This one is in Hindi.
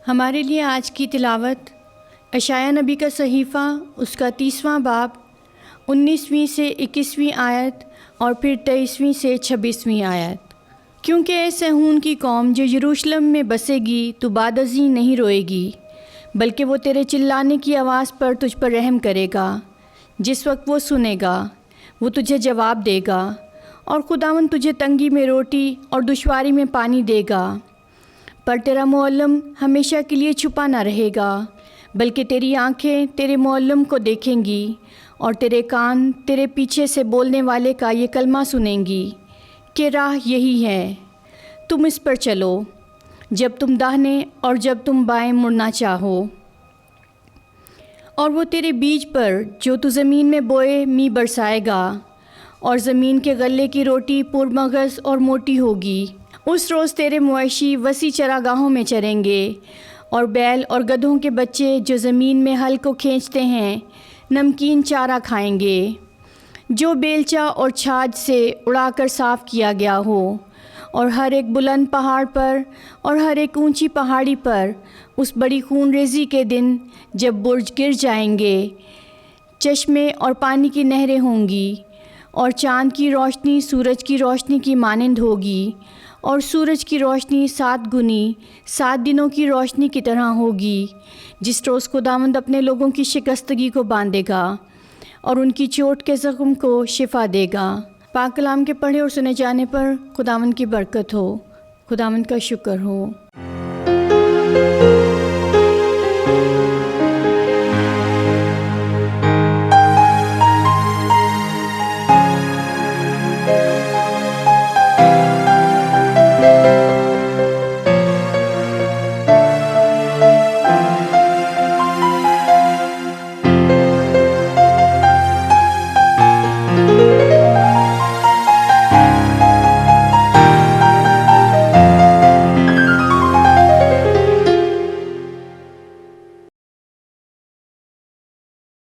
हमारे लिए आज की तिलावत यशायाह नबी का सहीफ़ा उसका 30वां बाब 19वीं से 21वीं आयत और फिर 23वीं से 26वीं आयत। क्योंकि ऐ सहून की कौम जो यरूशलेम में बसेगी तो बादअज़ीं नहीं रोएगी, बल्कि वो तेरे चिल्लाने की आवाज़ पर तुझ पर रहम करेगा। जिस वक्त वो सुनेगा वो तुझे जवाब देगा, और खुदावंद तुझे तंगी में रोटी और दुश्वारी में पानी देगा। पर तेरा मुअल्लम हमेशा के लिए छुपा ना रहेगा, बल्कि तेरी आँखें तेरे मुअल्लम को देखेंगी और तेरे कान तेरे पीछे से बोलने वाले का ये कलमा सुनेंगी कि राह यही है, तुम इस पर चलो, जब तुम दाहिने और जब तुम बाएं मुड़ना चाहो। और वो तेरे बीज पर जो तू ज़मीन में बोए मी बरसाएगा, और ज़मीन के गले की रोटी पुरमगज़ और मोटी होगी। उस रोज़ तेरे मवेशी वसी चरागाहों में चरेंगे, और बैल और गधों के बच्चे जो ज़मीन में हल को खींचते हैं नमकीन चारा खाएंगे, जो बेलचा और छाछ से उड़ाकर साफ़ किया गया हो। और हर एक बुलंद पहाड़ पर और हर एक ऊंची पहाड़ी पर उस बड़ी खूनरेज़ी के दिन जब बुर्ज गिर जाएंगे, चश्मे और पानी की नहरें होंगी, और चाँद की रोशनी सूरज की रोशनी की मानंद होगी, और सूरज की रोशनी 7 गुनी 7 दिनों की रोशनी की तरह होगी, जिस रोज़ खुदावंद अपने लोगों की शिकस्तगी को बांधेगा और उनकी चोट के ज़ख्म को शिफा देगा। पाक कलाम के पढ़े और सुने जाने पर खुदावंद की बरकत हो। खुदावंद का शुक्र हो।